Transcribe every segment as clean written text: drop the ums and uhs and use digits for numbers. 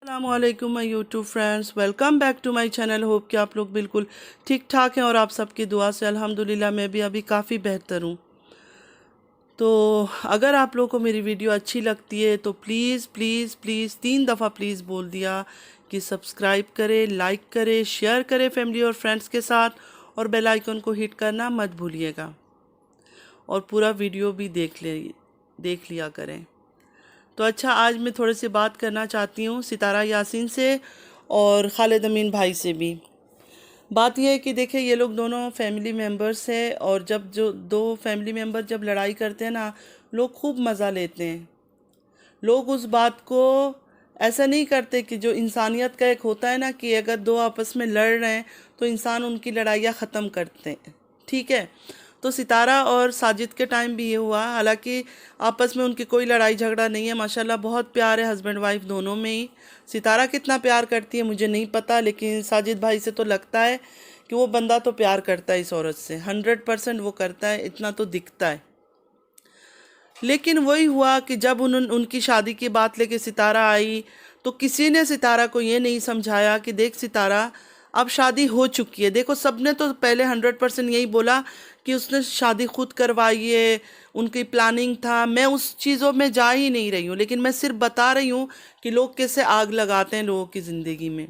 अस्सलामुअलैकुम my YouTube friends, welcome back to my channel. Hope कि आप लोग बिल्कुल ठीक ठाक हैं और आप सबकी दुआ से अल्हम्दुलिल्लाह मैं भी अभी काफ़ी बेहतर हूँ। तो अगर आप लोगों को मेरी वीडियो अच्छी लगती है तो प्लीज़ प्लीज़ प्लीज़ 3 दफ़ा प्लीज़ बोल दिया कि सब्सक्राइब करें, लाइक करें, शेयर करें फैमिली और फ्रेंड्स के साथ और बेल आइकन को हिट करना मत भूलिएगा और पूरा वीडियो भी देख लिया करें। तो अच्छा, आज मैं थोड़ी सी बात करना चाहती हूँ सितारा यासीन से और खालिद अमीन भाई से भी। बात यह है कि देखिए, ये लोग दोनों फैमिली मेम्बर्स हैं और जब जो दो फैमिली मेम्बर जब लड़ाई करते हैं ना, लोग खूब मज़ा लेते हैं। लोग उस बात को ऐसा नहीं करते कि जो इंसानियत का एक होता है ना कि अगर दो आपस में लड़ रहे हैं तो इंसान उनकी लड़ाइयाँ ख़त्म करते हैं, ठीक है। तो सितारा और साजिद के टाइम भी ये हुआ, हालांकि आपस में उनकी कोई लड़ाई झगड़ा नहीं है, माशाल्लाह बहुत प्यार है हस्बैंड वाइफ दोनों में ही। सितारा कितना प्यार करती है मुझे नहीं पता, लेकिन साजिद भाई से तो लगता है कि वो बंदा तो प्यार करता है इस औरत से, 100% वो करता है, इतना तो दिखता है। लेकिन वही हुआ कि जब उनकी शादी की बात लेके सितारा आई तो किसी ने सितारा को ये नहीं समझाया कि देख सितारा, अब शादी हो चुकी है। देखो, सबने तो पहले 100% यही बोला कि उसने शादी खुद करवाई है, उनकी प्लानिंग था। मैं उस चीज़ों में जा ही नहीं रही हूँ, लेकिन मैं सिर्फ बता रही हूँ कि लोग कैसे आग लगाते हैं लोगों की ज़िंदगी में।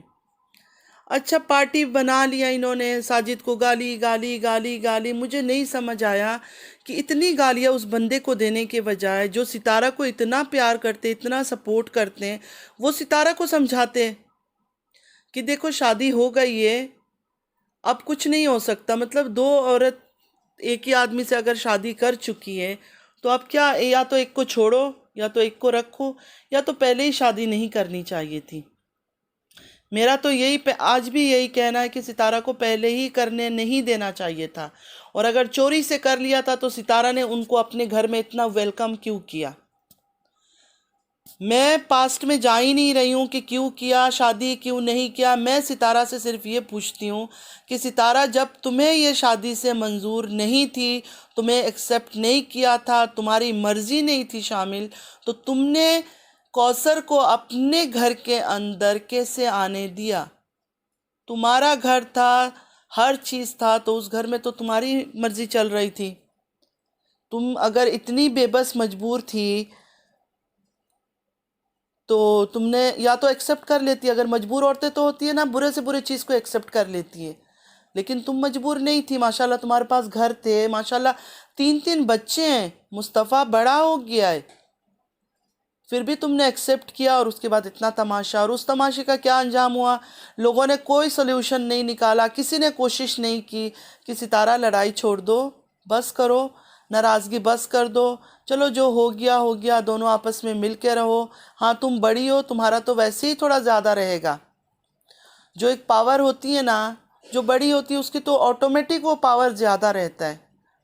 अच्छा, पार्टी बना लिया इन्होंने, साजिद को गाली गाली गाली गाली। मुझे नहीं समझ आया कि इतनी गालियाँ उस बंदे को देने के बजाय जो सितारा को इतना प्यार करते, इतना सपोर्ट करते हैं, वो सितारा को समझाते कि देखो शादी हो गई है, अब कुछ नहीं हो सकता। मतलब दो औरत एक ही आदमी से अगर शादी कर चुकी है तो अब क्या, या तो एक को छोड़ो या तो एक को रखो, या तो पहले ही शादी नहीं करनी चाहिए थी। मेरा तो आज भी यही कहना है कि सितारा को पहले ही करने नहीं देना चाहिए था, और अगर चोरी से कर लिया था तो सितारा ने उनको अपने घर में इतना वेलकम क्यों किया। मैं पास्ट में जा ही नहीं रही हूँ कि क्यों किया, शादी क्यों नहीं किया। मैं सितारा से सिर्फ ये पूछती हूँ कि सितारा, जब तुम्हें ये शादी से मंजूर नहीं थी, तुम्हें एक्सेप्ट नहीं किया था, तुम्हारी मर्जी नहीं थी शामिल, तो तुमने कौसर को अपने घर के अंदर कैसे आने दिया? तुम्हारा घर था, हर चीज़ था, तो उस घर में तो तुम्हारी मर्जी चल रही थी। तुम अगर इतनी बेबस मजबूर थी तो तुमने या तो एक्सेप्ट कर लेती। अगर मजबूर औरतें तो होती है ना, बुरे से बुरे चीज़ को एक्सेप्ट कर लेती है, लेकिन तुम मजबूर नहीं थी। माशाल्लाह तुम्हारे पास घर थे, माशाल्लाह 3 3 बच्चे हैं, मुस्तफ़ा बड़ा हो गया है, फिर भी तुमने एक्सेप्ट किया। और उसके बाद इतना तमाशा, और उस तमाशे का क्या अंजाम हुआ? लोगों ने कोई सोल्यूशन नहीं निकाला, किसी ने कोशिश नहीं की कि सितारा लड़ाई छोड़ दो, बस करो, नाराज़गी बस कर दो, चलो जो हो गया, दोनों आपस में मिल के रहो। हाँ, तुम बड़ी हो, तुम्हारा तो वैसे ही थोड़ा ज़्यादा रहेगा। जो एक पावर होती है ना, जो बड़ी होती है उसकी तो ऑटोमेटिक वो पावर ज़्यादा रहता है,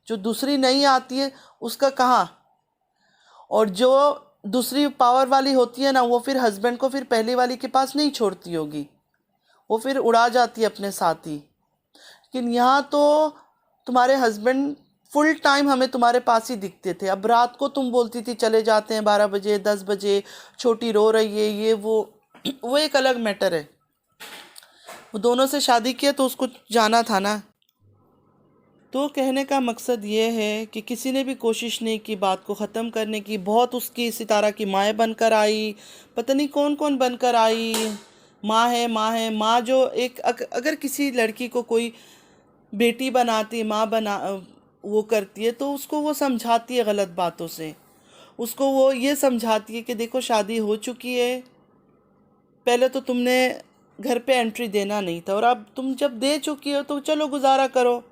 जो दूसरी नहीं आती है उसका कहाँ। और जो दूसरी पावर वाली होती है ना, वो फिर हस्बैंड को फिर पहली वाली के पास नहीं छोड़ती होगी, वो फिर उड़ा जाती है अपने साथ ही। लेकिन यहाँ तो तुम्हारे हस्बैंड फुल टाइम हमें तुम्हारे पास ही दिखते थे। अब रात को तुम बोलती थी चले जाते हैं 12 बजे 10 बजे, छोटी रो रही है, ये वो एक अलग मैटर है। वो दोनों से शादी किया तो उसको जाना था ना। तो कहने का मकसद ये है कि किसी ने भी कोशिश नहीं की बात को ख़त्म करने की। बहुत उसकी सितारा की माएँ बनकर आई, पता नहीं कौन कौन बनकर आई, माँ है माँ है माँ। जो एक अगर किसी लड़की को कोई बेटी बनाती, माँ बना वो करती है तो उसको वो समझाती है गलत बातों से, उसको वो ये समझाती है कि देखो शादी हो चुकी है, पहले तो तुमने घर पे एंट्री देना नहीं था, और अब तुम जब दे चुकी हो तो चलो गुजारा करो।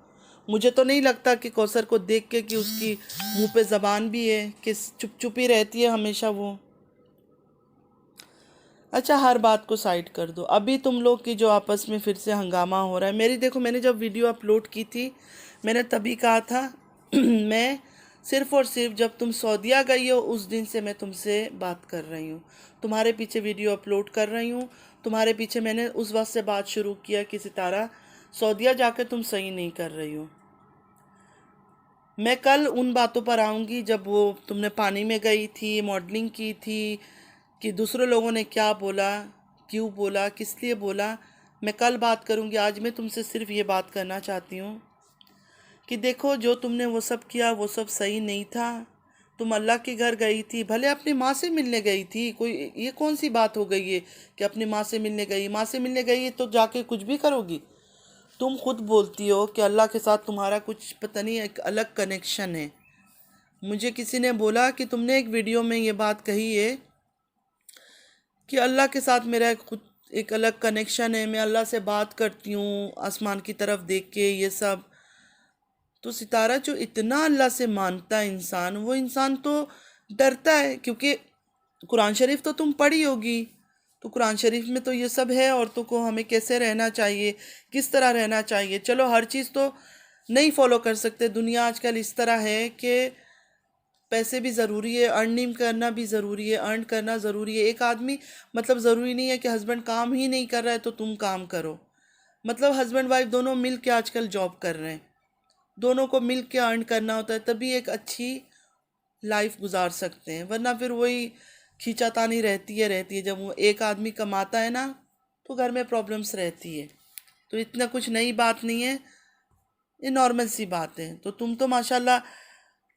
मुझे तो नहीं लगता कि कौसर को देख के कि उसकी मुंह पे ज़बान भी है कि चुप चुप ही रहती है हमेशा वो। अच्छा, हर बात को साइड कर दो। अभी तुम लोग की जो आपस में फिर से हंगामा हो रहा है, मेरी देखो, मैंने जब वीडियो अपलोड की थी मैंने तभी कहा था मैं सिर्फ़ और सिर्फ जब तुम सऊदीया गई हो उस दिन से मैं तुमसे बात कर रही हूँ, तुम्हारे पीछे वीडियो अपलोड कर रही हूँ, तुम्हारे पीछे मैंने उस वक्त से बात शुरू किया कि सितारा, सऊदीया जाकर तुम सही नहीं कर रही हो। मैं कल उन बातों पर आऊँगी जब वो तुमने पानी में गई थी, मॉडलिंग की थी, कि दूसरे लोगों ने क्या बोला क्यों बोला, किस लिए बोला, मैं कल बात करूँगी। आज मैं तुमसे सिर्फ ये बात करना चाहती हूँ कि देखो, जो तुमने वो सब किया वो सब सही नहीं था। तुम अल्लाह के घर गई थी, भले अपनी माँ से मिलने गई थी, कोई ये कौन सी बात हो गई है कि अपनी माँ से मिलने गई। माँ से मिलने गई है तो जाके कुछ भी करोगी। तुम खुद बोलती हो कि अल्लाह के साथ तुम्हारा कुछ पता नहीं एक अलग कनेक्शन है। मुझे किसी ने बोला कि तुमने एक वीडियो में ये बात कही है कि अल्लाह के साथ मेरा खुद एक अलग कनेक्शन है, मैं अल्लाह से बात करती हूँ आसमान की तरफ देख के, ये सब। तो सितारा, जो इतना अल्लाह से मानता है इंसान, वो इंसान तो डरता है, क्योंकि कुरान शरीफ तो तुम पढ़ी होगी। तो कुरान शरीफ में तो ये सब है, औरतों को हमें कैसे रहना चाहिए, किस तरह रहना चाहिए। चलो हर चीज़ तो नहीं फॉलो कर सकते, दुनिया आजकल इस तरह है कि पैसे भी ज़रूरी है, अर्निंग करना भी ज़रूरी है, अर्न करना ज़रूरी है। एक आदमी, मतलब ज़रूरी नहीं है कि हस्बैंड काम ही नहीं कर रहा है तो तुम काम करो। मतलब हस्बैंड वाइफ दोनों मिल के आजकल जॉब कर रहे हैं, दोनों को मिल के अर्न करना होता है, तभी एक अच्छी लाइफ गुजार सकते हैं। वरना फिर वही खींचातानी रहती है। जब वो एक आदमी कमाता है ना, तो घर में प्रॉब्लम्स रहती है। तो इतना कुछ नई बात नहीं है, ये नॉर्मल सी बात है। तो तुम तो माशाल्लाह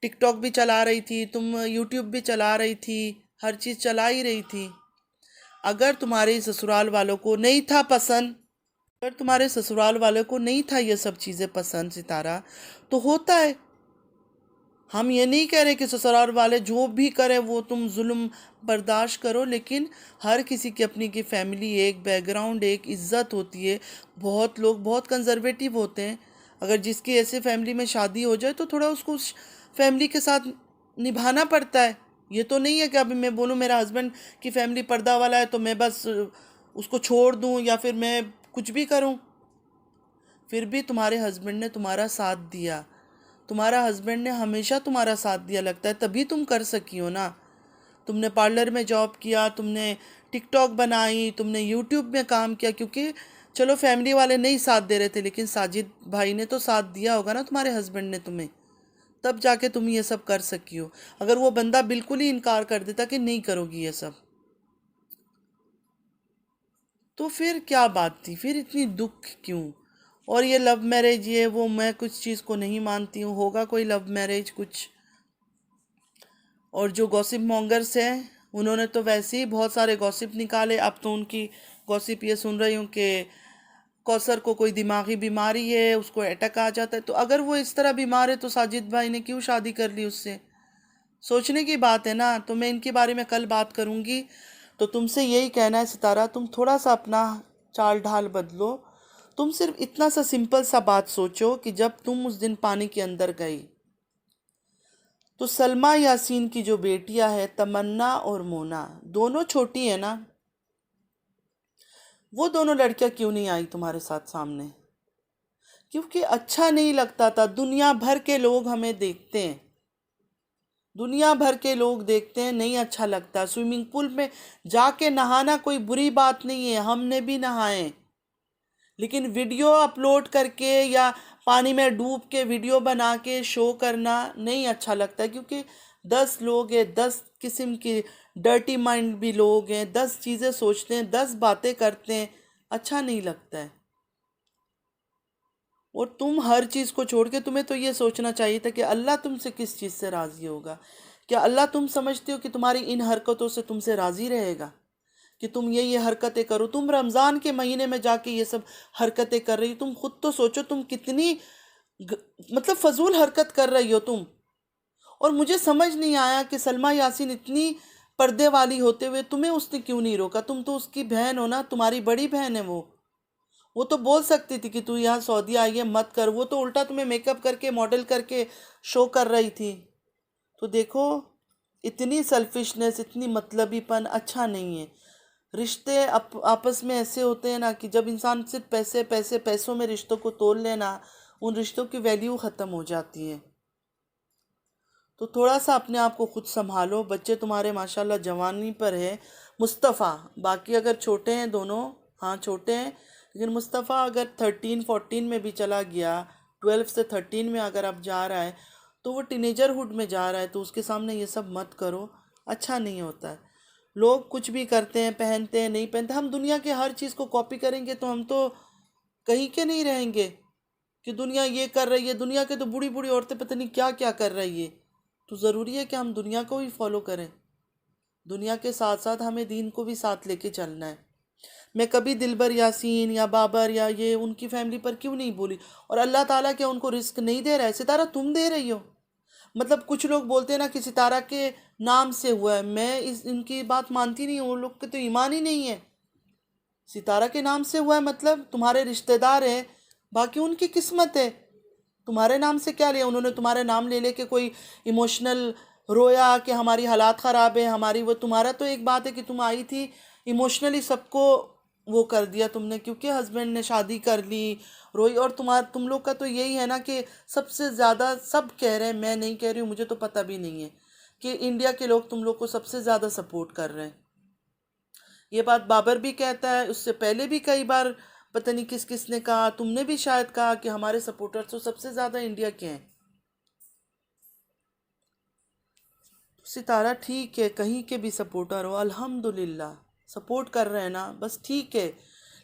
टिकटॉक भी चला रही थी, तुम यूट्यूब भी चला रही थी, हर चीज़ चला ही रही थी। अगर तुम्हारे ससुराल वालों को नहीं था पसंद, अगर तुम्हारे ससुराल वालों को नहीं था ये सब चीज़ें पसंद सितारा, तो होता है। हम ये नहीं कह रहे कि ससुराल वाले जो भी करे वो तुम जुल्म बर्दाश्त करो, लेकिन हर किसी की अपनी की फैमिली, एक बैकग्राउंड, एक इज्जत होती है। बहुत लोग बहुत कंजर्वेटिव होते हैं। अगर जिसकी ऐसे फैमिली में शादी हो जाए तो थोड़ा उसको उस फैमिली के साथ निभाना पड़ता है। ये तो नहीं है कि अभी मैं बोलूँ मेरा हस्बैंड की फैमिली पर्दा वाला है तो मैं बस उसको छोड़ दूँ या फिर मैं कुछ भी करूँ। फिर भी तुम्हारे हस्बैंड ने तुम्हारा साथ दिया, तुम्हारा हस्बैंड ने हमेशा तुम्हारा साथ दिया, लगता है तभी तुम कर सकी हो ना। तुमने पार्लर में जॉब किया, तुमने टिकटॉक बनाई, तुमने यूट्यूब में काम किया, क्योंकि चलो फैमिली वाले नहीं साथ दे रहे थे, लेकिन साजिद भाई ने तो साथ दिया होगा ना तुम्हारे हस्बैंड ने तुम्हें, तब जाके तुम ये सब कर सकी हो। अगर वो बंदा बिल्कुल ही इनकार कर देता कि नहीं करोगी ये सब, तो फिर क्या बात थी, फिर इतनी दुख क्यों। और ये लव मैरिज, ये वो, मैं कुछ चीज़ को नहीं मानती हूँ। होगा कोई लव मैरिज कुछ। और जो गॉसिप मॉन्गर्स हैं, उन्होंने तो वैसे ही बहुत सारे गॉसिप निकाले। अब तो उनकी गॉसिप ये सुन रही हूँ कि कौसर को कोई दिमागी बीमारी है, उसको अटैक आ जाता है। तो अगर वो इस तरह बीमार है तो साजिद भाई ने क्यों शादी कर ली उससे, सोचने की बात है ना। तो मैं इनके बारे में कल बात करूँगी। तो तुमसे यही कहना है सितारा, तुम थोड़ा सा अपना चाल ढाल बदलो। तुम सिर्फ इतना सा सिंपल सा बात सोचो कि जब तुम उस दिन पानी के अंदर गई तो सलमा यासीन की जो बेटियां है तमन्ना और मोना, दोनों छोटी है ना, वो दोनों लड़कियां क्यों नहीं आई तुम्हारे साथ सामने। क्योंकि अच्छा नहीं लगता था। दुनिया भर के लोग हमें देखते हैं, दुनिया भर के लोग देखते हैं, नहीं अच्छा लगता। स्विमिंग पूल में जाके नहाना कोई बुरी बात नहीं है, हमने भी नहाए, लेकिन वीडियो अपलोड करके या पानी में डूब के वीडियो बना के शो करना नहीं अच्छा लगता। क्योंकि 10 लोग हैं, 10 किस्म की डर्टी माइंड भी लोग हैं, 10 चीज़ें सोचते हैं, 10 बातें करते हैं, अच्छा नहीं लगता है। और तुम हर चीज़ को छोड़ के तुम्हें तो ये सोचना चाहिए था कि अल्लाह तुमसे किस चीज़ से राज़ी होगा। क्या अल्लाह, तुम समझते हो कि तुम्हारी इन हरकतों से तुमसे राज़ी रहेगा कि तुम ये हरकतें करो। तुम रमज़ान के महीने में जाके ये सब हरकतें कर रही हो। तुम खुद तो सोचो तुम कितनी ग, मतलब फजूल हरकत कर रही हो तुम। और मुझे समझ नहीं आया कि सलमा यासीन इतनी पर्दे वाली होते हुए तुम्हें उसने क्यों नहीं रोका। तुम तो उसकी बहन हो ना, तुम्हारी बड़ी बहन है वो तो बोल सकती थी कि तू यहाँ सऊदी आई है मत कर। वो तो उल्टा तुम्हें मेकअप करके मॉडल करके शो कर रही थी। तो देखो, इतनी सेल्फिशनेस, इतनी मतलबीपन अच्छा नहीं है। रिश्ते आपस में ऐसे होते हैं ना कि जब इंसान सिर्फ पैसे पैसे पैसों में रिश्तों को तोल लेना, उन रिश्तों की वैल्यू ख़त्म हो जाती है। तो थोड़ा सा अपने आप को खुद संभालो। बच्चे तुम्हारे माशाल्लाह जवानी पर है। मुस्तफ़ा, बाकी अगर छोटे हैं दोनों, हाँ छोटे हैं, लेकिन मुस्तफ़ा अगर 13-14 में भी चला गया, 12 से 13 में अगर अब जा रहा है, तो वो टीनेजरहुड में जा रहा है, तो उसके सामने ये सब मत करो, अच्छा नहीं होता है। लोग कुछ भी करते हैं, पहनते हैं, नहीं पहनते, हम दुनिया के हर चीज़ को कॉपी करेंगे तो हम तो कहीं के नहीं रहेंगे कि दुनिया ये कर रही है, दुनिया के तो बूढ़ी बूढ़ी औरतें पता नहीं क्या क्या कर रही है। तो ज़रूरी है कि हम दुनिया को ही फॉलो करें? दुनिया के साथ साथ हमें दीन को भी साथ लेके चलना है। मैं कभी दिलबर यासीन या बाबर या ये उनकी फैमिली पर क्यों नहीं बोली? और अल्लाह ताला क्या उनको रिस्क नहीं दे रहा है? सितारा तुम दे रही हो। मतलब कुछ लोग बोलते हैं ना कि सितारा के नाम से हुआ है, मैं इनकी बात मानती नहीं हूँ। वो लोग के तो ईमान ही नहीं है। सितारा के नाम से हुआ है मतलब तुम्हारे रिश्तेदार हैं, बाकी उनकी किस्मत है। तुम्हारे नाम से क्या लिया उन्होंने? तुम्हारे नाम ले लेके कोई इमोशनल रोया कि हमारी हालात ख़राब है हमारी, वो तुम्हारा तो एक बात है कि तुम आई थी इमोशनली सबको वो कर दिया तुमने, क्योंकि हस्बैंड ने शादी कर ली, रोई। और तुम लोग का तो यही है ना कि सबसे ज़्यादा सब कह रहे हैं, मैं नहीं कह रही हूँ, मुझे तो पता भी नहीं है कि इंडिया के लोग तुम लोग को सबसे ज़्यादा सपोर्ट कर रहे हैं। ये बात बाबर भी कहता है, उससे पहले भी कई बार पता नहीं किस किस ने कहा, तुमने भी शायद कहा कि हमारे सपोर्टर्स तो सबसे ज़्यादा इंडिया के हैं। सितारा ठीक है, कहीं के भी सपोर्टर हो, अल्हम्दुलिल्लाह सपोर्ट कर रहे हैं ना, बस ठीक है।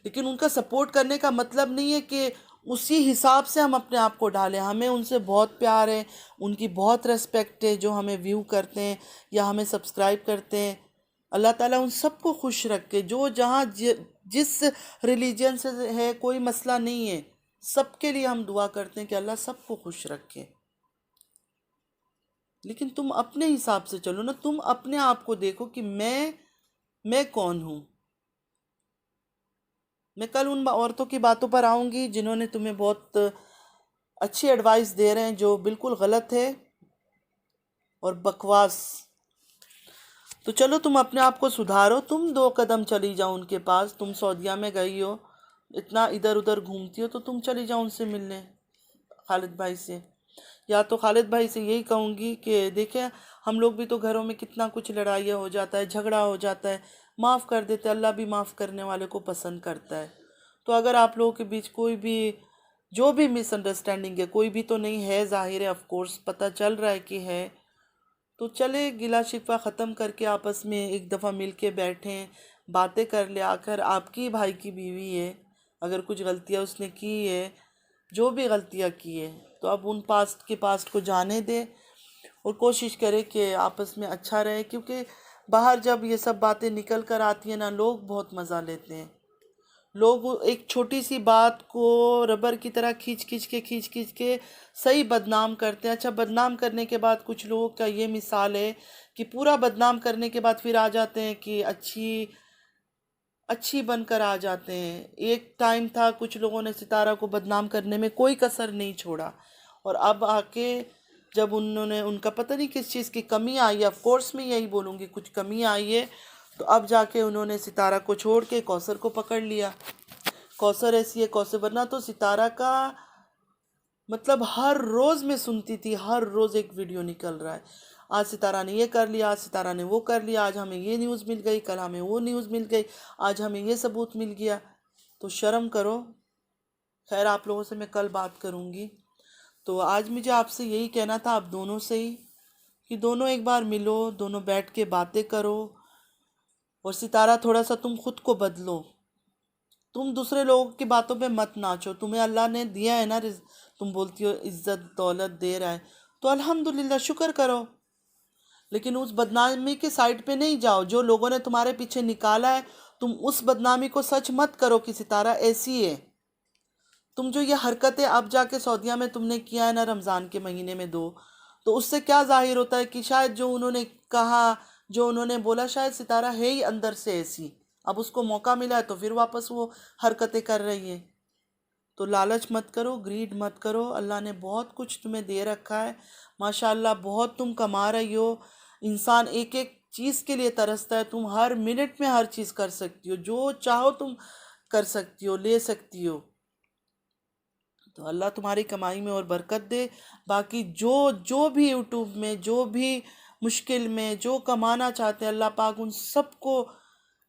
लेकिन उनका सपोर्ट करने का मतलब नहीं है कि उसी हिसाब से हम अपने आप को डालें। हमें उनसे बहुत प्यार है, उनकी बहुत रेस्पेक्ट है, जो हमें व्यू करते हैं या हमें सब्सक्राइब करते हैं। अल्लाह ताला उन सबको खुश रखे, जो जहाँ जिस रिलीजन से है, कोई मसला नहीं है। सबके लिए हम दुआ करते हैं कि अल्लाह सबको खुश रखे। लेकिन तुम अपने हिसाब से चलो ना, तुम अपने आप को देखो कि मैं कौन हूँ। मैं कल उन औरतों की बातों पर आऊँगी जिन्होंने तुम्हें बहुत अच्छी एडवाइस दे रहे हैं, जो बिल्कुल गलत है और बकवास। तो चलो तुम अपने आप को सुधारो, तुम 2 कदम चली जाओ उनके पास। तुम सऊदीया में गई हो, इतना इधर उधर घूमती हो, तो तुम चली जाओ उनसे मिलने, खालिद भाई से। या तो खालिद भाई से यही कहूँगी कि देखें, हम लोग भी तो घरों में कितना कुछ लड़ाइयाँ हो जाता है, झगड़ा हो जाता है, माफ़ कर देते, अल्लाह भी माफ़ करने वाले को पसंद करता है। तो अगर आप लोगों के बीच कोई भी जो भी मिसअंडरस्टैंडिंग है, कोई भी तो नहीं है, ज़ाहिर है, ऑफ कोर्स पता चल रहा है कि है, तो चले गिला शिकवा ख़त्म करके आपस में एक दफ़ा मिल के बैठें, बातें कर ले। आकर आपकी भाई की बीवी है, अगर कुछ गलतियाँ उसने की है, जो भी गलतियाँ की है, तो अब उन पास्ट को जाने दे और कोशिश करे कि आपस में अच्छा रहे। क्योंकि बाहर जब ये सब बातें निकल कर आती हैं ना, लोग बहुत मज़ा लेते हैं। लोग एक छोटी सी बात को रबर की तरह खींच खींच के सही बदनाम करते हैं। अच्छा, बदनाम करने के बाद कुछ लोगों का ये मिसाल है कि पूरा बदनाम करने के बाद फिर आ जाते हैं कि अच्छी अच्छी बनकर आ जाते हैं। एक टाइम था कुछ लोगों ने सितारा को बदनाम करने में कोई कसर नहीं छोड़ा, और अब आके जब उन्होंने उनका पता नहीं किस चीज़ की कमी आई है, ऑफ कोर्स मैं यही बोलूँगी कुछ कमी आई है, तो अब जाके उन्होंने सितारा को छोड़ के कौसर को पकड़ लिया। कौसर ऐसी है, कौसर, वरना तो सितारा का मतलब हर रोज़ मैं सुनती थी, हर रोज़ एक वीडियो निकल रहा है, आज सितारा ने ये कर लिया, आज सितारा ने वो कर लिया, आज हमें ये न्यूज़ मिल गई, कल हमें वो न्यूज़ मिल गई, आज हमें ये सबूत मिल गया। तो शर्म करो। खैर, आप लोगों से मैं कल बात करूँगी। तो आज मुझे आपसे यही कहना था, आप दोनों से ही, कि दोनों एक बार मिलो, दोनों बैठ के बातें करो। और सितारा, थोड़ा सा तुम खुद को बदलो, तुम दूसरे लोगों की बातों पे मत नाचो। तुम्हें अल्लाह ने दिया है ना, तुम बोलती हो इज्जत दौलत दे रहा है, तो अल्हम्दुलिल्लाह शुक्र करो। लेकिन उस बदनामी के साइड पे नहीं जाओ, जो लोगों ने तुम्हारे पीछे निकाला है, तुम उस बदनामी को सच मत करो कि सितारा ऐसी है। तुम जो ये हरकतें अब जाके सऊदीया में तुमने किया है ना, रमज़ान के महीने में दो, तो उससे क्या जाहिर होता है कि शायद जो उन्होंने कहा, जो उन्होंने बोला, शायद सितारा है ही अंदर से ऐसी। अब उसको मौका मिला है तो फिर वापस वो हरकतें कर रही है। तो लालच मत करो, ग्रीड मत करो। अल्लाह ने बहुत कुछ तुम्हें दे रखा है, माशाल्लाह, बहुत तुम कमा रही हो। इंसान एक एक चीज़ के लिए तरसता है, तुम हर मिनट में हर चीज़ कर सकती हो, जो चाहो तुम कर सकती हो, ले सकती हो। तो अल्लाह तुम्हारी कमाई में और बरकत दे। बाकी जो जो भी यूट्यूब में, जो भी मुश्किल में जो कमाना चाहते हैं, अल्लाह पाक उन सबको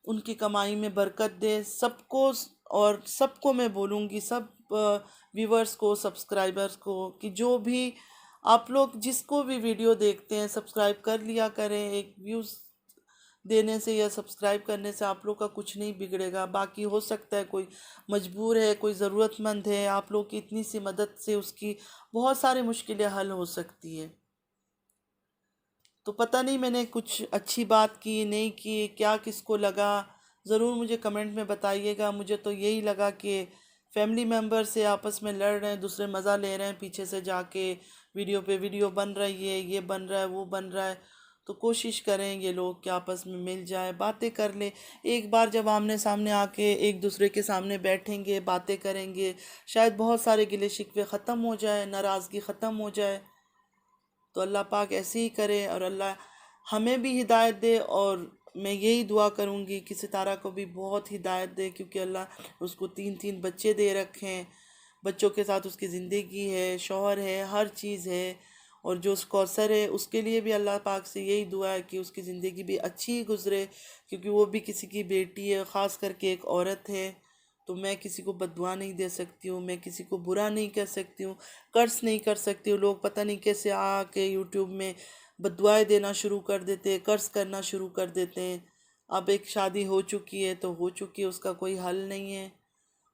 उनकी कमाई में बरकत दे, सबको। और सबको मैं बोलूँगी, सब व्यूवर्स को, सब्सक्राइबर्स को, कि जो भी आप लोग जिसको भी वीडियो देखते हैं, सब्सक्राइब कर लिया करें, एक व्यूज़ देने से या सब्सक्राइब करने से आप लोग का कुछ नहीं बिगड़ेगा। बाकी हो सकता है कोई मजबूर है, कोई ज़रूरतमंद है, आप लोग की इतनी सी मदद से उसकी बहुत सारी मुश्किलें हल हो सकती है। तो पता नहीं मैंने कुछ अच्छी बात की नहीं की, क्या किसको लगा, ज़रूर मुझे कमेंट में बताइएगा। मुझे तो यही लगा कि फैमिली मेम्बर से आपस में लड़ रहे हैं, दूसरे मज़ा ले रहे हैं, पीछे से जाके वीडियो पे वीडियो बन रही है, ये बन रहा है, वो बन रहा है। तो कोशिश करें ये लोग कि आपस में मिल जाए, बातें कर ले। एक बार जब आमने सामने आके एक दूसरे के सामने बैठेंगे, बातें करेंगे, शायद बहुत सारे गिले शिकवे ख़त्म हो जाए, नाराज़गी ख़त्म हो जाए। तो अल्लाह पाक ऐसे ही करे और अल्लाह हमें भी हिदायत दे। और मैं यही दुआ करूँगी कि सितारा को भी बहुत हिदायत दे, क्योंकि अल्लाह उसको 3-3 बच्चे दे रखे हैं। बच्चों के साथ उसकी ज़िंदगी है, शौहर है, हर चीज़ है। और जो कौसर है उसके लिए भी अल्लाह पाक से यही दुआ है कि उसकी ज़िंदगी भी अच्छी गुज़रे, क्योंकि वो भी किसी की बेटी है, ख़ास करके एक औरत है। तो मैं किसी को बद्दुआ नहीं दे सकती हूँ, मैं किसी को बुरा नहीं कह सकती हूँ, कर्ज नहीं कर सकती हूँ। लोग पता नहीं कैसे आके यूट्यूब में बद्दुआएं देना शुरू कर देते हैं, कर्ज करना शुरू कर देते हैं। अब एक शादी हो चुकी है तो हो चुकी है, उसका कोई हल नहीं है।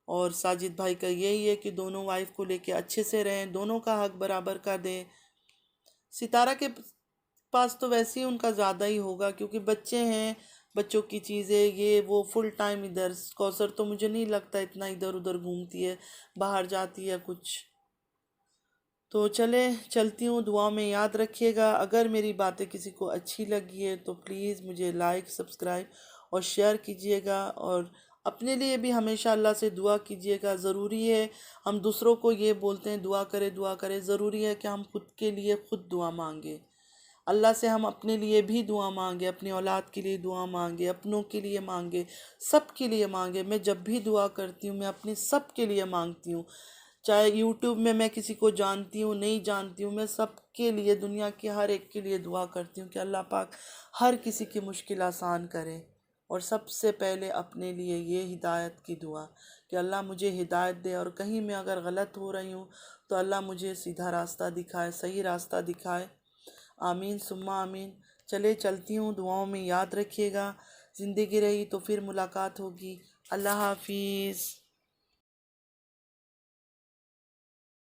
और साजिद भाई का यही है कि दोनों वाइफ को लेके अच्छे से रहें, दोनों का हक बराबर का दें। सितारा के पास तो वैसे ही उनका ज़्यादा ही होगा, क्योंकि बच्चे हैं, बच्चों की चीज़ें ये वो फुल टाइम इधर। कौसर तो मुझे नहीं लगता इतना इधर उधर घूमती है, बाहर जाती है कुछ। तो चले चलती हूँ, दुआ में याद रखिएगा। अगर मेरी बातें किसी को अच्छी लगी है तो प्लीज़ मुझे लाइक, सब्सक्राइब और शेयर कीजिएगा। और अपने लिए भी हमेशा अल्लाह से दुआ कीजिएगा। ज़रूरी है, हम दूसरों को ये बोलते हैं दुआ करें दुआ करें, ज़रूरी है कि हम खुद के लिए खुद दुआ मांगे। अल्लाह से हम अपने लिए भी दुआ मांगे, अपनी औलाद के लिए दुआ मांगे, अपनों के लिए मांगे, सब के लिए मांगे। मैं जब भी दुआ करती हूँ मैं अपने सब के लिए मांगती हूँ। चाहे यूट्यूब में मैं किसी को जानती हूँ नहीं जानती हूँ, मैं सबके लिए, दुनिया के हर एक के लिए दुआ करती हूँ कि अल्लाह पाक हर किसी की मुश्किल आसान करे। और सबसे पहले अपने लिए ये हिदायत की दुआ कि अल्लाह मुझे हिदायत दे, और कहीं मैं अगर गलत हो रही हूँ तो अल्लाह मुझे सीधा रास्ता दिखाए, सही रास्ता दिखाए। आमीन सुम्मा आमीन। चले चलती हूँ, दुआओं में याद रखिएगा। ज़िंदगी रही तो फिर मुलाकात होगी। अल्लाह हाफिज़।